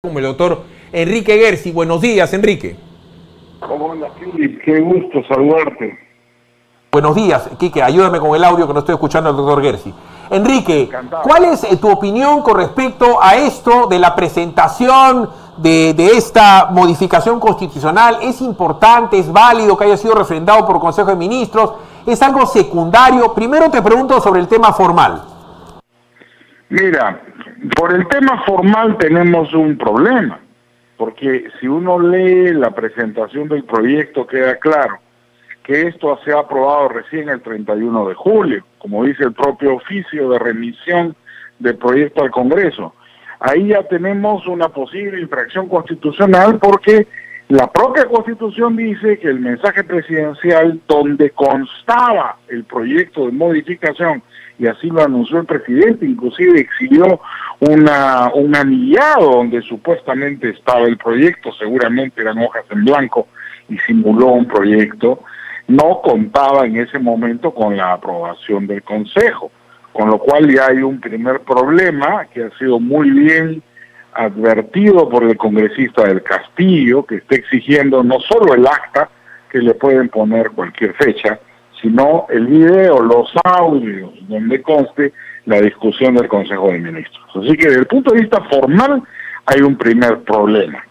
Como el doctor Enrique Gersi. Buenos días, Enrique. ¿Cómo andas, Philip? Qué gusto saludarte. Buenos días, Quique, ayúdame con el audio que no estoy escuchando al doctor Gersi. Enrique, Encantado. ¿cuál es tu opinión con respecto a esto de la presentación de esta modificación constitucional? ¿Es importante, es válido que haya sido refrendado por Consejo de Ministros? ¿Es algo secundario? Primero te pregunto sobre el tema formal. Mira, por el tema formal tenemos un problema, porque si uno lee la presentación del proyecto queda claro que esto se ha aprobado recién el 31 de julio, como dice el propio oficio de remisión del proyecto al Congreso. Ahí ya tenemos una posible infracción constitucional porque la propia Constitución dice que el mensaje presidencial donde constaba el proyecto de modificación, y así lo anunció el presidente, inclusive exhibió un anillado donde supuestamente estaba el proyecto, seguramente eran hojas en blanco y simuló un proyecto, no contaba en ese momento con la aprobación del Consejo, con lo cual ya hay un primer problema que ha sido muy bien advertido por el congresista del Castillo, que está exigiendo no solo el acta, que le pueden poner cualquier fecha, sino el video, los audios, donde conste la discusión del Consejo de Ministros. Así que desde el punto de vista formal hay un primer problema.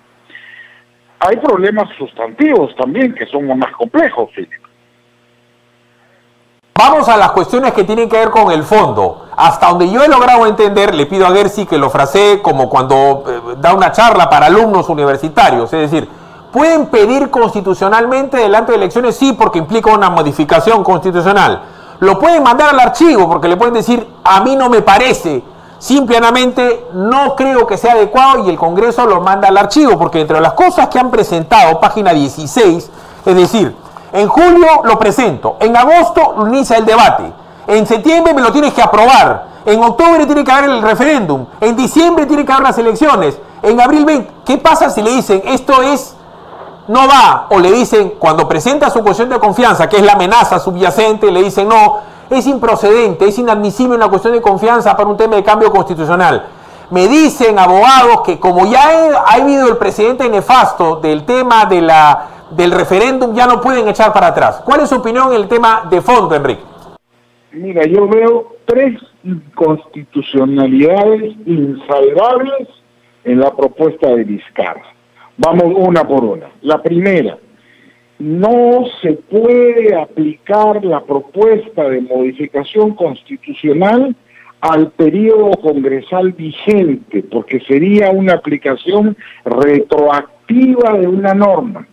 Hay problemas sustantivos también que son más complejos, Felipe. Vamos a las cuestiones que tienen que ver con el fondo. Hasta donde yo he logrado entender, le pido a Gersi que lo frasee como cuando da una charla para alumnos universitarios, es decir, ¿pueden pedir constitucionalmente delante de elecciones? Sí, porque implica una modificación constitucional. Lo pueden mandar al archivo porque le pueden decir, a mí no me parece, simplemente no creo que sea adecuado, y el Congreso lo manda al archivo, porque entre las cosas que han presentado, página 16, es decir, en julio lo presento, en agosto lo inicia el debate, en septiembre me lo tienes que aprobar, en octubre tiene que haber el referéndum, en diciembre tiene que haber las elecciones, en abril 20. ¿Qué pasa si le dicen esto no va? O le dicen, cuando presenta su cuestión de confianza, que es la amenaza subyacente, le dicen no, es improcedente, es inadmisible una cuestión de confianza para un tema de cambio constitucional. Me dicen abogados que como ya ha habido el precedente nefasto del tema del referéndum, ya no pueden echar para atrás. ¿Cuál es su opinión en el tema de fondo, Enrique? Mira, yo veo tres inconstitucionalidades insalvables en la propuesta de Vizcarra. Vamos una por una. La primera, no se puede aplicar la propuesta de modificación constitucional al periodo congresal vigente, porque sería una aplicación retroactiva de una norma.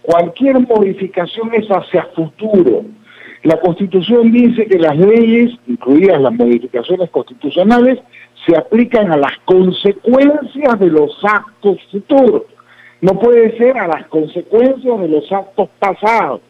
Cualquier modificación es hacia futuro. La Constitución dice que las leyes, incluidas las modificaciones constitucionales, se aplican a las consecuencias de los actos futuros. No puede ser a las consecuencias de los actos pasados.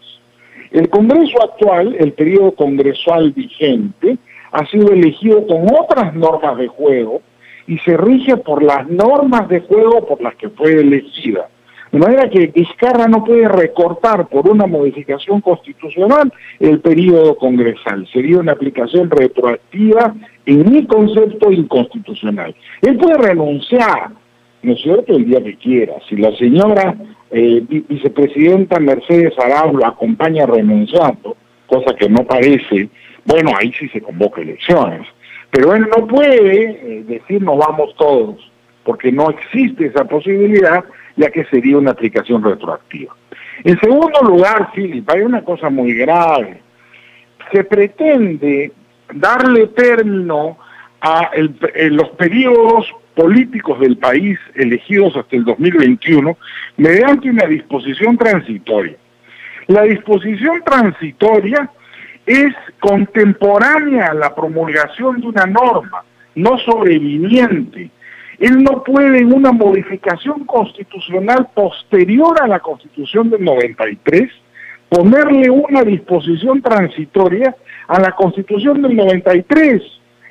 El Congreso actual, el periodo congresual vigente, ha sido elegido con otras normas de juego y se rige por las normas de juego por las que fue elegida. De manera que Vizcarra no puede recortar por una modificación constitucional el periodo congresal. Sería una aplicación retroactiva, en mi concepto, inconstitucional. Él puede renunciar, ¿no es cierto?, el día que quiera. Si la señora vicepresidenta Mercedes Arauz lo acompaña renunciando, cosa que no parece, bueno, ahí sí se convoca elecciones. Pero él no puede decir nos vamos todos, porque no existe esa posibilidad, ya que sería una aplicación retroactiva. En segundo lugar, Philip, hay una cosa muy grave. Se pretende darle término a los periodos políticos del país elegidos hasta el 2021 mediante una disposición transitoria. La disposición transitoria es contemporánea a la promulgación de una norma, no sobreviniente. Él no puede, en una modificación constitucional posterior a la Constitución del 93, ponerle una disposición transitoria a la Constitución del 93.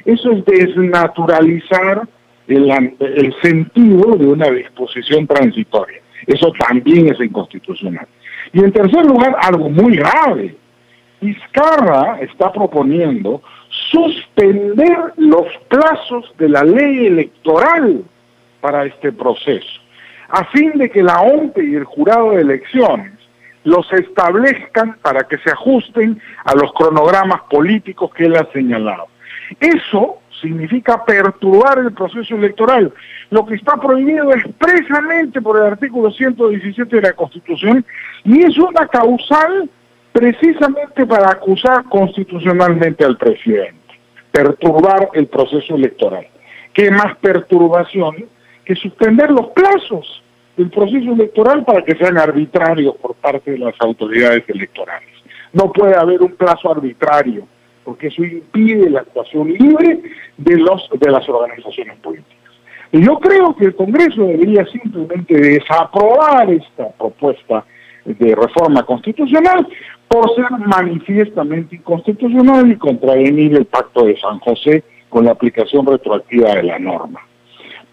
Eso es desnaturalizar el sentido de una disposición transitoria. Eso también es inconstitucional. Y en tercer lugar, algo muy grave. Vizcarra está proponiendo suspender los plazos de la ley electoral para este proceso, a fin de que la OMPE y el jurado de elecciones los establezcan para que se ajusten a los cronogramas políticos que él ha señalado. Eso significa perturbar el proceso electoral, lo que está prohibido expresamente por el artículo 117 de la Constitución, y es una causal precisamente para acusar constitucionalmente al presidente, perturbar el proceso electoral. ¿Qué más perturbación que suspender los plazos del proceso electoral para que sean arbitrarios por parte de las autoridades electorales? No puede haber un plazo arbitrario, porque eso impide la actuación libre de las organizaciones políticas. Y yo creo que el Congreso debería simplemente desaprobar esta propuesta de reforma constitucional por ser manifiestamente inconstitucional y contravenir el Pacto de San José con la aplicación retroactiva de la norma.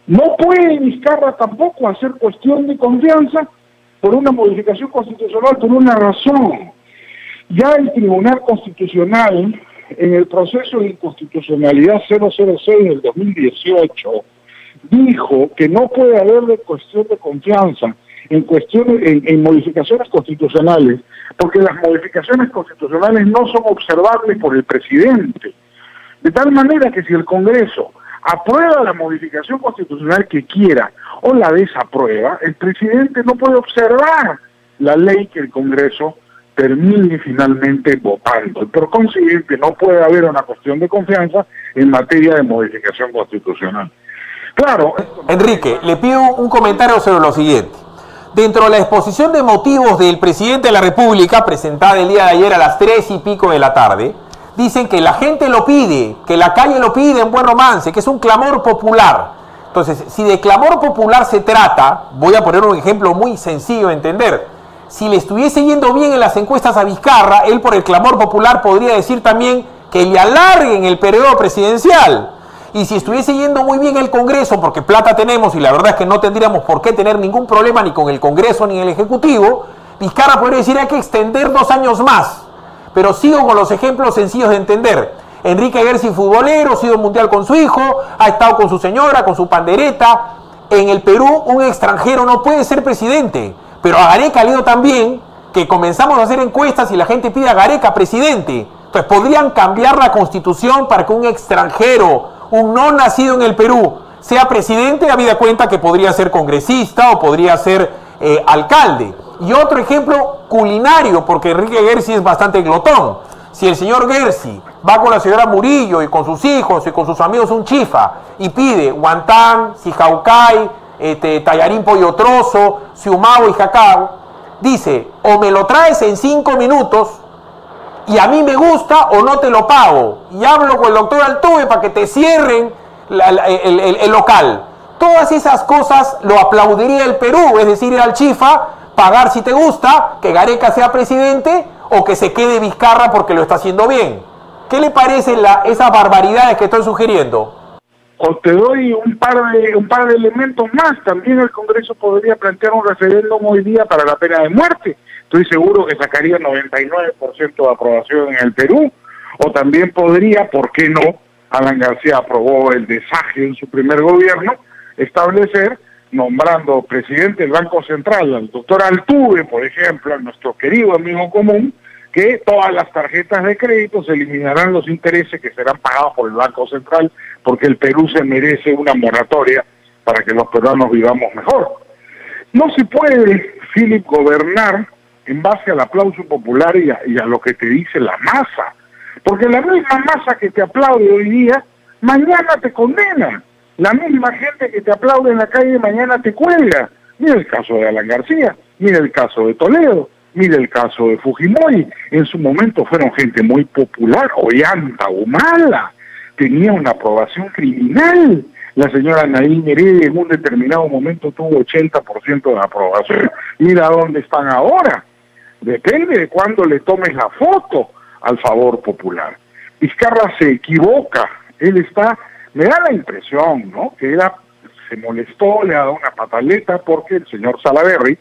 No puede Vizcarra tampoco hacer cuestión de confianza por una modificación constitucional por una razón. Ya el Tribunal Constitucional, en el proceso de inconstitucionalidad 006 del 2018, dijo que no puede haber de cuestión de confianza en modificaciones constitucionales, porque las modificaciones constitucionales no son observables por el presidente. De tal manera que si el Congreso aprueba la modificación constitucional que quiera o la desaprueba, el presidente no puede observar la ley que el Congreso termine finalmente votando. Por consiguiente, no puede haber una cuestión de confianza en materia de modificación constitucional. Claro. Enrique, le pido un comentario sobre lo siguiente. Dentro de la exposición de motivos del presidente de la República, presentada el día de ayer a las 3 y pico de la tarde, dicen que la gente lo pide, que la calle lo pide en buen romance, que es un clamor popular. Entonces, si de clamor popular se trata, voy a poner un ejemplo muy sencillo de entender. Si le estuviese yendo bien en las encuestas a Vizcarra, él por el clamor popular podría decir también que le alarguen el periodo presidencial. Y si estuviese yendo muy bien el Congreso, porque plata tenemos y la verdad es que no tendríamos por qué tener ningún problema ni con el Congreso ni el Ejecutivo, Vizcarra podría decir hay que extender 2 años más. Pero sigo con los ejemplos sencillos de entender. Enrique Gersi, futbolero, ha sido mundial con su hijo, ha estado con su señora, con su pandereta. En el Perú, un extranjero no puede ser presidente. Pero a Gareca le digo también que comenzamos a hacer encuestas y la gente pide a Gareca presidente. Entonces, podrían cambiar la Constitución para que un extranjero, un no nacido en el Perú, sea presidente, habida cuenta que podría ser congresista o podría ser alcalde. Y otro ejemplo culinario, porque Enrique Gersi es bastante glotón. Si el señor Gersi va con la señora Murillo y con sus hijos y con sus amigos un chifa y pide guantán, sijaucay, tallarín pollo trozo, siumao y jacao, dice, o me lo traes en 5 minutos y a mí me gusta o no te lo pago. Y hablo con el doctor Altuve para que te cierren el local. Todas esas cosas lo aplaudiría el Perú, es decir, ir al chifa, pagar si te gusta, que Gareca sea presidente o que se quede Vizcarra porque lo está haciendo bien. ¿Qué le parecen esas barbaridades que estoy sugiriendo? O te doy un par de elementos más. También el Congreso podría plantear un referéndum hoy día para la pena de muerte. Estoy seguro que sacaría 99% de aprobación en el Perú. O también podría, ¿por qué no? Alan García aprobó el desaje en su primer gobierno, establecer, nombrando presidente del Banco Central al doctor Altuve, por ejemplo, a nuestro querido amigo común, que todas las tarjetas de crédito se eliminarán los intereses que serán pagados por el Banco Central, porque el Perú se merece una moratoria para que los peruanos vivamos mejor. No se puede, Philip, gobernar en base al aplauso popular y a lo que te dice la masa, porque la misma masa que te aplaude hoy día, mañana te condena. La misma gente que te aplaude en la calle mañana te cuelga. Mira el caso de Alan García, mira el caso de Toledo, mira el caso de Fujimori. En su momento fueron gente muy popular. Ollanta Humala tenía una aprobación criminal. La señora Nadine Heredia en un determinado momento tuvo 80% de aprobación. Mira dónde están ahora. Depende de cuándo le tomes la foto al favor popular. Vizcarra se equivoca. Él está... Me da la impresión, ¿no?, que se molestó, le ha dado una pataleta porque el señor Salaverry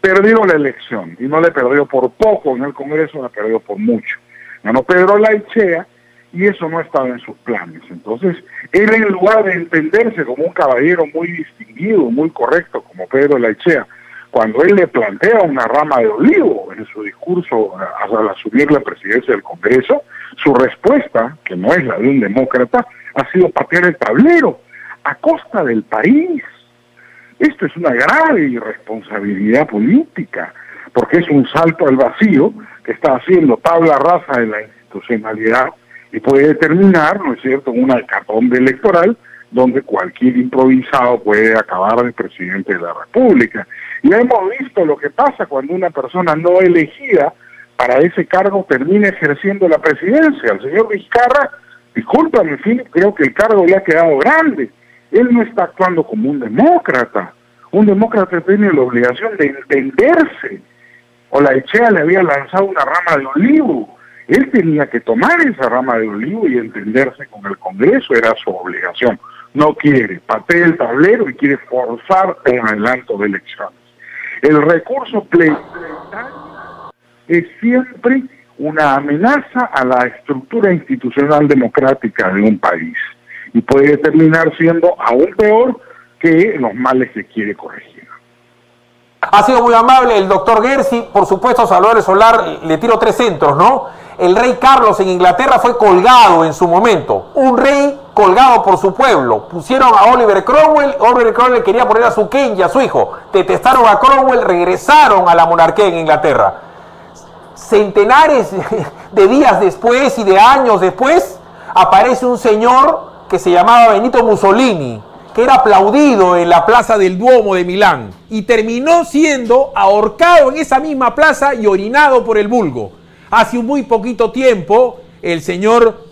perdió la elección, y no le perdió por poco en el Congreso, la perdió por mucho. Ganó Pedro Laichea, y eso no estaba en sus planes. Entonces, él, en lugar de entenderse como un caballero muy distinguido, muy correcto, como Pedro Laichea, cuando él le plantea una rama de olivo en su discurso al asumir la presidencia del Congreso, su respuesta, que no es la de un demócrata, ha sido patear el tablero a costa del país. Esto es una grave irresponsabilidad política, porque es un salto al vacío que está haciendo tabla rasa de la institucionalidad y puede terminar, ¿no es cierto?, en una hecatombe electoral donde cualquier improvisado puede acabar de presidente de la República. Y hemos visto lo que pasa cuando una persona no elegida para ese cargo termina ejerciendo la presidencia. Al señor Vizcarra, discúlpame, Philip, creo que el cargo le ha quedado grande. Él no está actuando como un demócrata. Un demócrata tiene la obligación de entenderse. Laichea le había lanzado una rama de olivo. Él tenía que tomar esa rama de olivo y entenderse con el Congreso, era su obligación. No quiere, patea el tablero y quiere forzar un adelanto de elecciones. El recurso plebiscitario es siempre una amenaza a la estructura institucional democrática de un país y puede terminar siendo aún peor que los males que quiere corregir. Ha sido muy amable el doctor Gersi. Por supuesto, Salvador Solar, le tiro 3 centros, ¿no? El rey Carlos en Inglaterra fue colgado en su momento. Un rey colgado por su pueblo. Pusieron a Oliver Cromwell. Oliver Cromwell quería poner a su Kenji, a su hijo. Detestaron a Cromwell, regresaron a la monarquía en Inglaterra. Centenares de días después y de años después, aparece un señor que se llamaba Benito Mussolini, que era aplaudido en la plaza del Duomo de Milán y terminó siendo ahorcado en esa misma plaza y orinado por el vulgo. Hace un muy poquito tiempo, el señor,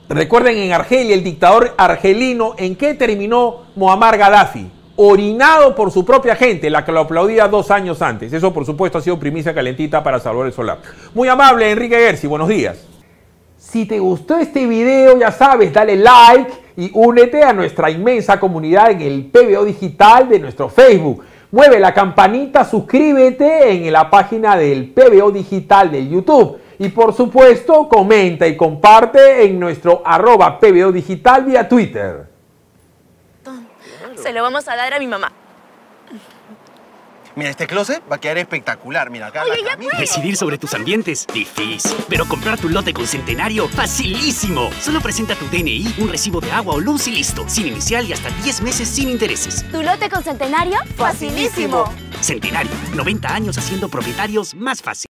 recuerden en Argelia, el dictador argelino, ¿en qué terminó Muammar Gaddafi? Orinado por su propia gente, la que lo aplaudía 2 años antes. Eso, por supuesto, ha sido primicia calentita para Salvador Solar. Muy amable, Enrique Gersi, buenos días. Si te gustó este video, ya sabes, dale like y únete a nuestra inmensa comunidad en el PBO Digital de nuestro Facebook. Mueve la campanita, suscríbete en la página del PBO Digital de YouTube. Y por supuesto, comenta y comparte en nuestro @PBO Digital vía Twitter. Se lo vamos a dar a mi mamá. Mira, este closet va a quedar espectacular. Mira, acá Oye, la ya camisa. puedes. Decidir sobre tus ambientes, difícil. Pero comprar tu lote con Centenario, facilísimo. Solo presenta tu DNI, un recibo de agua o luz y listo. Sin inicial y hasta 10 meses sin intereses. ¿Tu lote con Centenario? ¡Facilísimo! Centenario, 90 años haciendo propietarios más fácil.